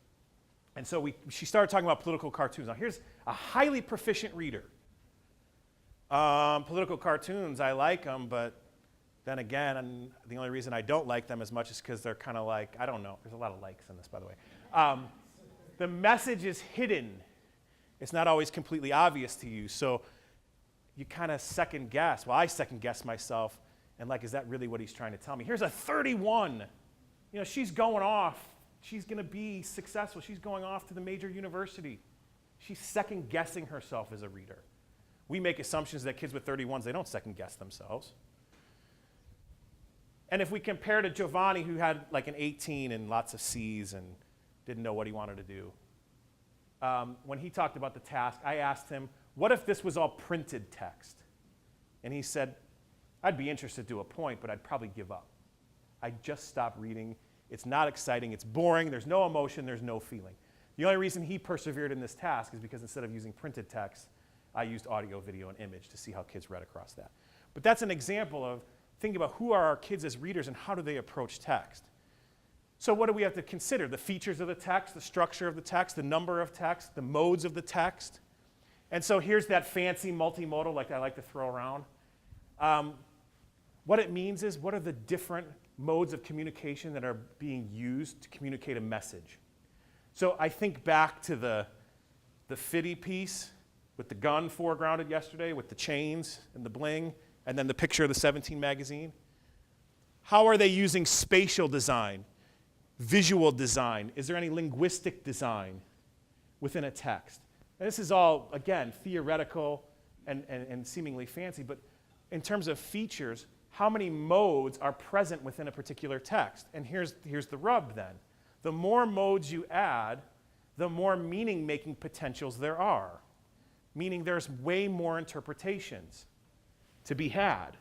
And so she started talking about political cartoons. Now here's a highly proficient reader. Political cartoons, I like them, but then again, the only reason I don't like them as much is because they're kind of like, I don't know. There's a lot of likes in this, by the way. The message is hidden. It's not always completely obvious to you. So you kind of second guess. Well, I second guess myself. And like, is that really what he's trying to tell me? Here's a 31. You know, she's going off. She's going to be successful. She's going off to the major university. She's second guessing herself as a reader. We make assumptions that kids with 31s, they don't second guess themselves. And if we compare to Giovanni, who had like an 18 and lots of C's and didn't know what he wanted to do, when he talked about the task, I asked him, what if this was all printed text? And he said, I'd be interested to a point, but I'd probably give up. I'd just stop reading. It's not exciting. It's boring. There's no emotion. There's no feeling. The only reason he persevered in this task is because instead of using printed text, I used audio, video, and image to see how kids read across that. But that's an example of thinking about who are our kids as readers and how do they approach text. So what do we have to consider? The features of the text, the structure of the text, the number of text, the modes of the text. And so here's that fancy multimodal like I like to throw around. What it means is, what are the different modes of communication that are being used to communicate a message? So I think back to the Fitty piece with the gun foregrounded yesterday, with the chains and the bling, and then the picture of the 17 magazine. How are they using spatial design, visual design? Is there any linguistic design within a text? And this is all, again, theoretical and seemingly fancy, but in terms of features, how many modes are present within a particular text? And here's the rub then. The more modes you add, the more meaning-making potentials there are, meaning there's way more interpretations to be had.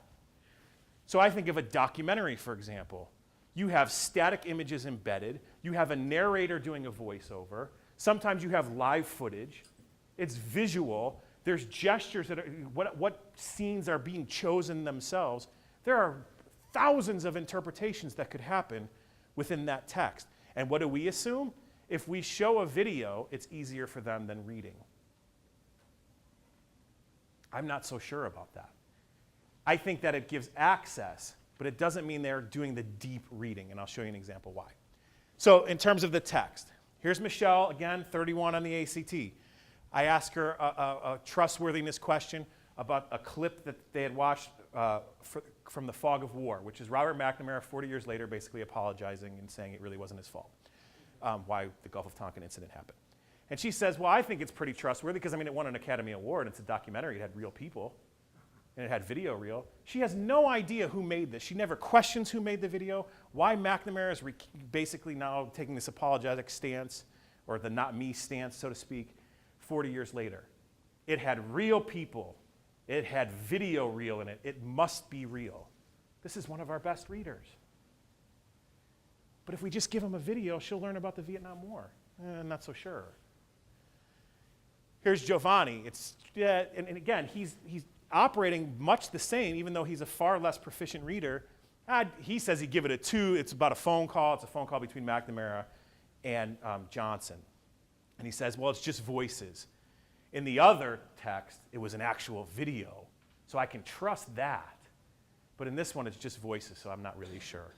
So I think of a documentary, for example. You have static images embedded. You have a narrator doing a voiceover. Sometimes you have live footage. It's visual. There's gestures that are, what scenes are being chosen themselves. There are thousands of interpretations that could happen within that text. And what do we assume? If we show a video, it's easier for them than reading. I'm not so sure about that. I think that it gives access, but it doesn't mean they're doing the deep reading, and I'll show you an example why. So in terms of the text, here's Michelle, again, 31 on the ACT. I asked her a trustworthiness question about a clip that they had watched from The Fog of War, which is Robert McNamara 40 years later basically apologizing and saying it really wasn't his fault, why the Gulf of Tonkin incident happened. And she says, well, I think it's pretty trustworthy because, I mean, it won an Academy Award. It's a documentary. It had real people, and it had video reel. She has no idea who made this. She never questions who made the video, why McNamara is basically now taking this apologetic stance, or the not me stance, so to speak, 40 years later. It had real people. It had video reel in it. It must be real. This is one of our best readers. But if we just give them a video, she'll learn about the Vietnam War. I'm not so sure. Here's Giovanni. And again, he's operating much the same, even though he's a far less proficient reader. He says he'd give it a 2. It's about a phone call. It's a phone call between McNamara and Johnson. And he says, well, it's just voices. In the other text, it was an actual video. So I can trust that. But in this one, it's just voices, so I'm not really sure.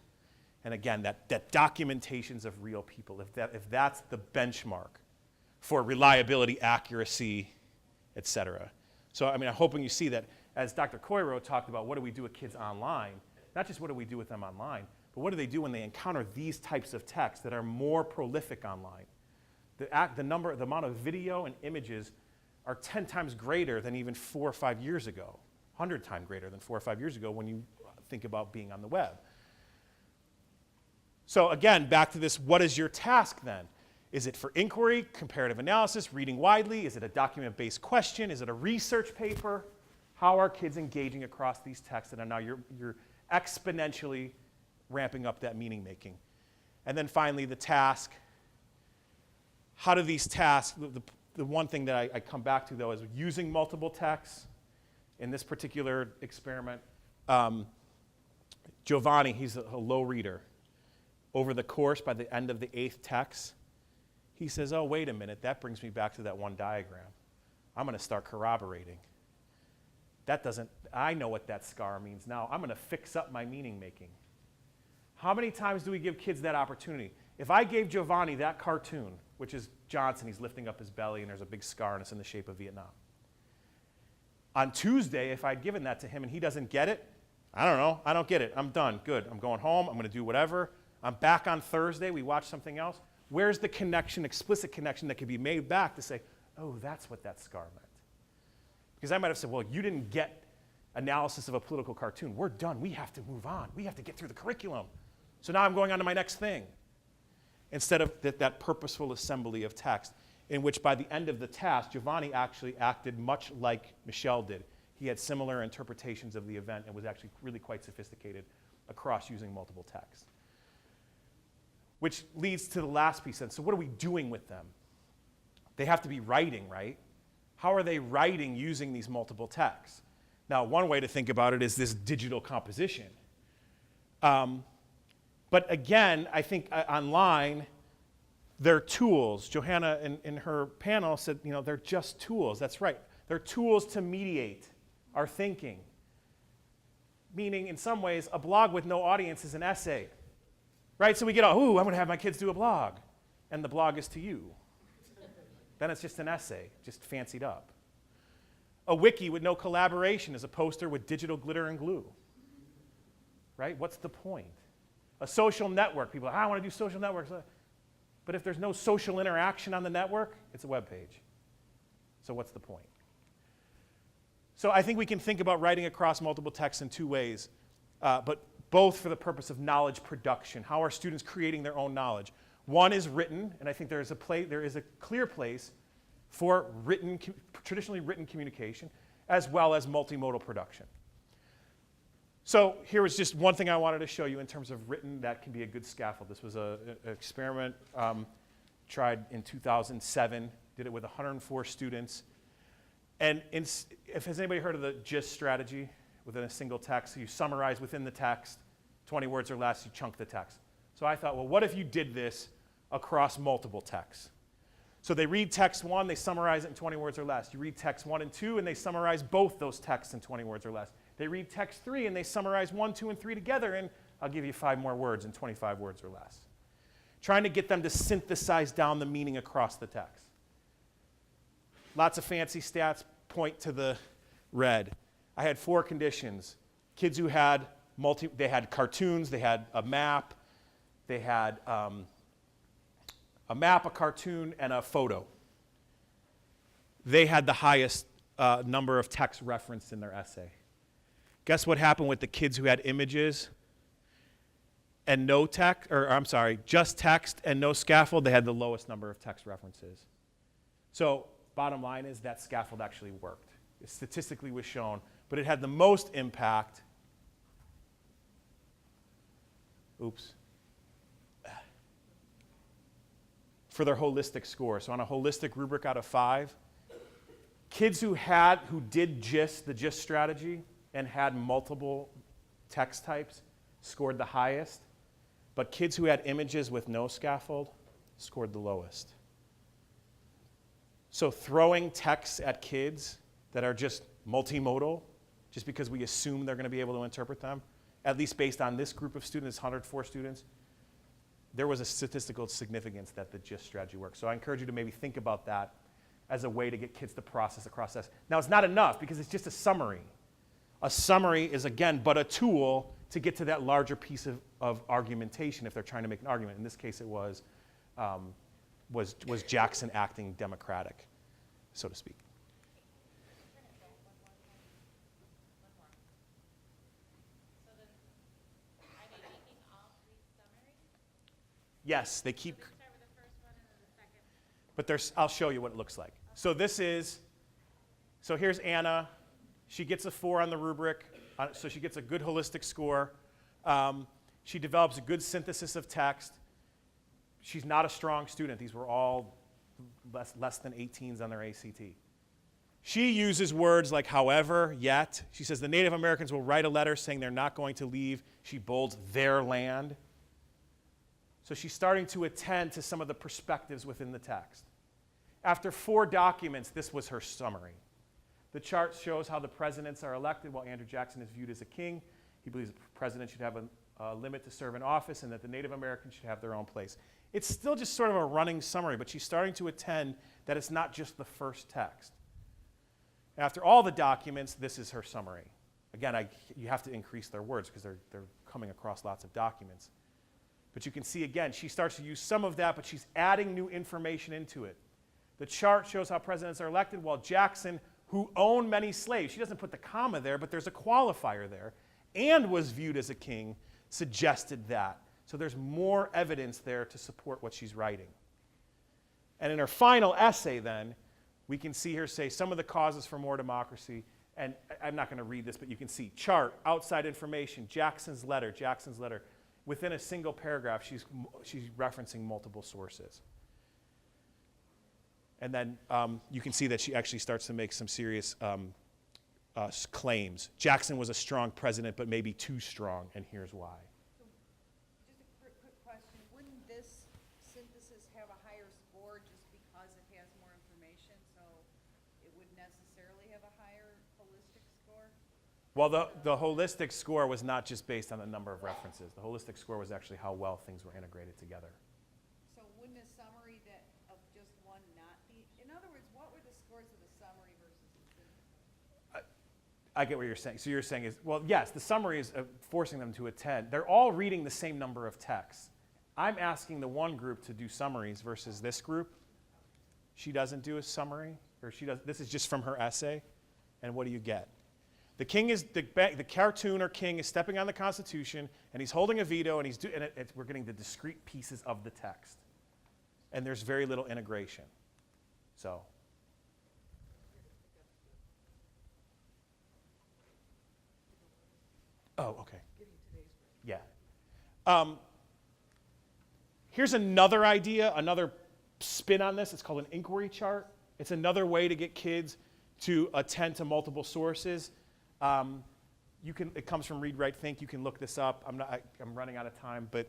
And again, that documentations of real people, if that's the benchmark for reliability, accuracy, et cetera. So, I mean, I'm hoping you see that as Dr. Coiro talked about, what do we do with kids online? Not just what do we do with them online, but what do they do when they encounter these types of texts that are more prolific online? The amount of video and images are 10 times greater than even 4 or 5 years ago, 100 times greater than 4 or 5 years ago when you think about being on the web. So again, back to this, what is your task then? Is it for inquiry, comparative analysis, reading widely? Is it a document-based question? Is it a research paper? How are kids engaging across these texts? And now you're exponentially ramping up that meaning making. And then finally, the task. How do these tasks, the one thing that I come back to though is using multiple texts. In this particular experiment, Giovanni, he's a low reader. Over the course, by the end of the 8th text, he says, oh, wait a minute, that brings me back to that one diagram. I'm going to start corroborating. I know what that scar means now. I'm going to fix up my meaning making. How many times do we give kids that opportunity? If I gave Giovanni that cartoon, which is Johnson, he's lifting up his belly and there's a big scar and it's in the shape of Vietnam. On Tuesday, if I'd given that to him and he doesn't get it, I don't know, I don't get it. I'm done, good. I'm going home, I'm going to do whatever. I'm back on Thursday, we watch something else. Where's the connection, explicit connection that can be made back to say, oh, that's what that scar meant? Because I might have said, well, you didn't get analysis of a political cartoon. We're done, we have to move on. We have to get through the curriculum. So now I'm going on to my next thing. Instead of that purposeful assembly of text, in which by the end of the task, Giovanni actually acted much like Michelle did. He had similar interpretations of the event and was actually really quite sophisticated across using multiple texts. Which leads to the last piece then. So what are we doing with them? They have to be writing, right? How are they writing using these multiple texts? Now, one way to think about it is this digital composition. But again, I think online, they're tools. Johanna in her panel said, they're just tools. That's right. They're tools to mediate our thinking. Meaning, in some ways, a blog with no audience is an essay. Right? So we get, I'm going to have my kids do a blog. And the blog is to you. Then it's just an essay, just fancied up. A wiki with no collaboration is a poster with digital glitter and glue. Right? What's the point? A social network, people are, I want to do social networks. But if there's no social interaction on the network, it's a web page. So what's the point? So I think we can think about writing across multiple texts in 2 ways, but both for the purpose of knowledge production. How are students creating their own knowledge? One is written, and I think there is a clear place for traditionally written communication, as well as multimodal production. So here was just one thing I wanted to show you in terms of written that can be a good scaffold. This was an experiment tried in 2007, did it with 104 students. And has anybody heard of the GIST strategy within a single text? So you summarize within the text, 20 words or less, you chunk the text. So I thought, well, what if you did this across multiple texts? So they read text 1, they summarize it in 20 words or less. You read text 1 and 2, and they summarize both those texts in 20 words or less. They read text 3, and they summarize 1, 2, and 3 together, and I'll give you 5 more words in 25 words or less. Trying to get them to synthesize down the meaning across the text. Lots of fancy stats point to the red. I had 4 conditions. Kids who had they had cartoons, they had a map, they had a map, a cartoon, and a photo. They had the highest number of text referenced in their essay. Guess what happened with the kids who had images and no text, just text and no scaffold? They had the lowest number of text references. So bottom line is that scaffold actually worked. It statistically was shown, but it had the most impact. For their holistic score. So on a holistic rubric out of 5, kids who did the GIST strategy and had multiple text types scored the highest, but kids who had images with no scaffold scored the lowest. So throwing texts at kids that are just multimodal, just because we assume they're going to be able to interpret them, at least based on this group of students, 104 students, there was a statistical significance that the GIST strategy works. So I encourage you to maybe think about that as a way to get kids to process across this. Now, it's not enough because it's just a summary. A summary is, again, but a tool to get to that larger piece of argumentation if they're trying to make an argument. In this case, it was Jackson acting democratic, so to speak. So then, are they making all three summaries? Yes, they keep, So we start with the first one and then the second. but I'll show you what it looks like. So here's Anna. She gets a 4 on the rubric, so she gets a good holistic score. She develops a good synthesis of text. She's not a strong student. These were all less than 18s on their ACT. She uses words like however, yet. She says the Native Americans will write a letter saying they're not going to leave. She bolds their land. So she's starting to attend to some of the perspectives within the text. After 4 documents, this was her summary. The chart shows how the presidents are elected while Andrew Jackson is viewed as a king. He believes the president should have a limit to serve in office and that the Native Americans should have their own place. It's still just sort of a running summary, but she's starting to attend that it's not just the first text. After all the documents, this is her summary. Again, you have to increase their words because they're coming across lots of documents. But you can see, again, she starts to use some of that, but she's adding new information into it. The chart shows how presidents are elected while Jackson, who owned many slaves, she doesn't put the comma there, but there's a qualifier there, and was viewed as a king, suggested that. So there's more evidence there to support what she's writing. And in her final essay then, we can see her say some of the causes for more democracy, and I'm not going to read this, but you can see chart, outside information, Jackson's letter. Within a single paragraph, she's referencing multiple sources. And then you can see that she actually starts to make some serious claims. Jackson was a strong president, but maybe too strong, and here's why. Just a quick question, wouldn't this synthesis have a higher score just because it has more information, so it wouldn't necessarily have a higher holistic score? Well, the holistic score was not just based on the number of references. The holistic score was actually how well things were integrated together. So wouldn't a summary of just one not be, in other words, what were the scores of the summary versus the synthesis? I get what you're saying. So you're saying is, well, yes, the summary is forcing them to attend. They're all reading the same number of texts. I'm asking the one group to do summaries versus this group. She doesn't do a summary, or this is just from her essay. And what do you get? The king is, the cartoon or king is stepping on the Constitution, and he's holding a veto, and we're getting the discrete pieces of the text. And there's very little integration. So. Oh, okay. Yeah. Here's another idea, another spin on this. It's called an inquiry chart. It's another way to get kids to attend to multiple sources. It comes from Read, Write, Think. You can look this up. I'm running out of time, but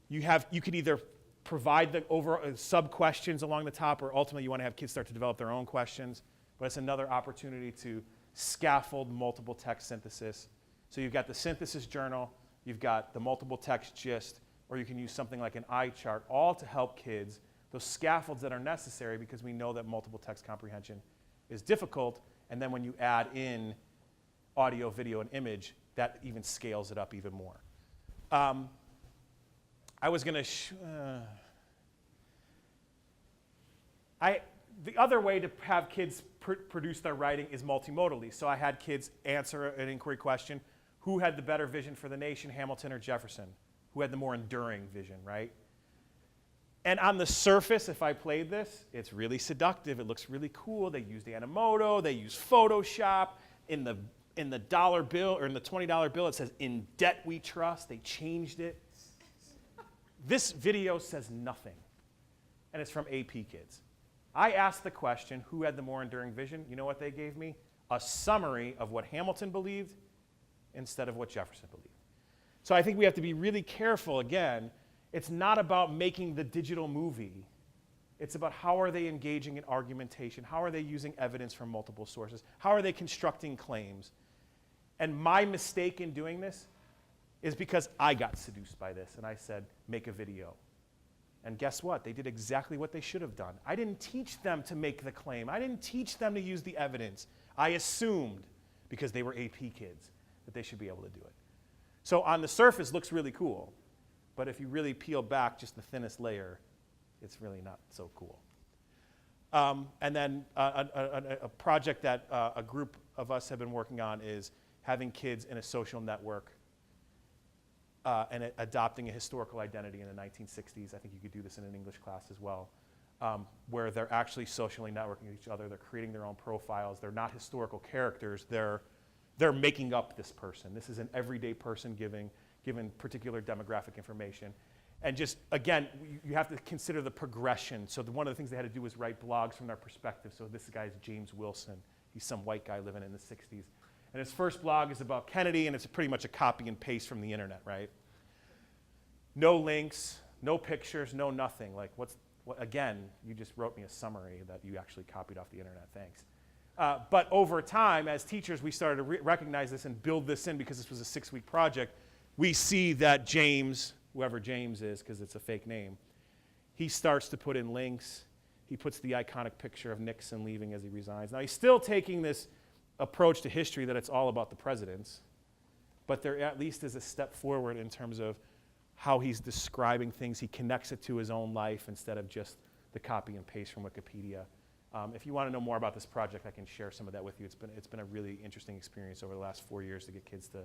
you could either provide the sub questions along the top, or ultimately you want to have kids start to develop their own questions. But it's another opportunity to scaffold multiple text synthesis. So you've got the synthesis journal, you've got the multiple text gist, or you can use something like an eye chart, all to help kids, those scaffolds that are necessary because we know that multiple text comprehension is difficult. And then when you add in audio, video, and image, that even scales it up even more. I was going to, the other way to have kids produce their writing is multimodally. So I had kids answer an inquiry question. Who had the better vision for the nation, Hamilton or Jefferson? Who had the more enduring vision, right? And on the surface, if I played this, it's really seductive. It looks really cool. They used Animoto. They used Photoshop. In the dollar bill, or in the $20 bill, it says, "In debt we trust." They changed it. This video says nothing, and it's from AP Kids. I asked the question, who had the more enduring vision? You know what they gave me? A summary of what Hamilton believed instead of what Jefferson believed. So I think we have to be really careful, again. It's not about making the digital movie. It's about how are they engaging in argumentation? How are they using evidence from multiple sources? How are they constructing claims? And my mistake in doing this is because I got seduced by this, and I said, make a video. And guess what? They did exactly what they should have done. I didn't teach them to make the claim. I didn't teach them to use the evidence. I assumed, because they were AP kids, that they should be able to do it. So on the surface, looks really cool. But if you really peel back just the thinnest layer, it's really not so cool. And then a project that a group of us have been working on is having kids in a social network and adopting a historical identity in the 1960s. I think you could do this in an English class as well, where they're actually socially networking with each other. They're creating their own profiles. They're not historical characters. They're making up this person. This is an everyday person given particular demographic information. And just, again, you have to consider the progression. So one of the things they had to do was write blogs from their perspective. So this guy's James Wilson. He's some white guy living in the 60s. And his first blog is about Kennedy, and it's pretty much a copy and paste from the internet, right? No links, no pictures, no nothing. Like, again, you just wrote me a summary that you actually copied off the internet, thanks. But over time, as teachers, we started to recognize this and build this in because this was a 6-week project. We see that James, whoever James is, because it's a fake name, he starts to put in links. He puts the iconic picture of Nixon leaving as he resigns. Now, he's still taking this approach to history that it's all about the presidents, but there at least is a step forward in terms of how he's describing things. He connects it to his own life instead of just the copy and paste from Wikipedia. If you want to know more about this project, I can share some of that with you. It's been a really interesting experience over the last 4 years to get kids to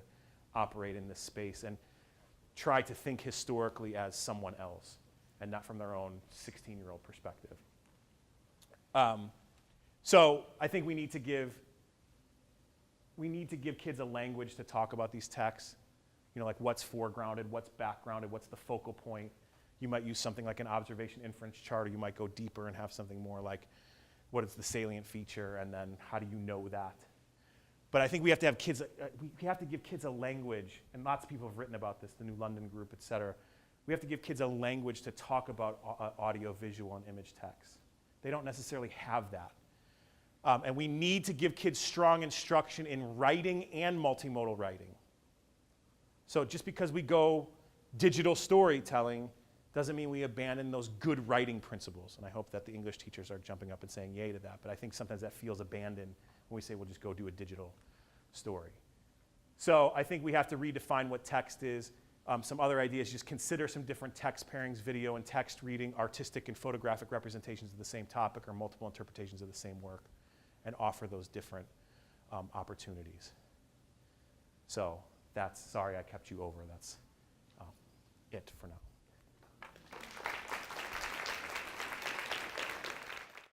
operate in this space and try to think historically as someone else and not from their own 16-year-old perspective. So I think we need to give kids a language to talk about these texts. You know, like what's foregrounded, what's backgrounded, what's the focal point. You might use something like an observation inference chart, or you might go deeper and have something more like what is the salient feature, and then how do you know that? But I think we have to have kids, we have to give kids a language, and lots of people have written about this, the New London Group, et cetera. We have to give kids a language to talk about audio, visual, and image text. They don't necessarily have that. And we need to give kids strong instruction in writing and multimodal writing. So just because we go digital storytelling doesn't mean we abandon those good writing principles. And I hope that the English teachers are jumping up and saying yay to that. But I think sometimes that feels abandoned when we say we'll just go do a digital story. So I think we have to redefine what text is. Some other ideas, just consider some different text pairings, video and text reading, artistic and photographic representations of the same topic or multiple interpretations of the same work, and offer those different opportunities. So sorry I kept you over. That's it for now.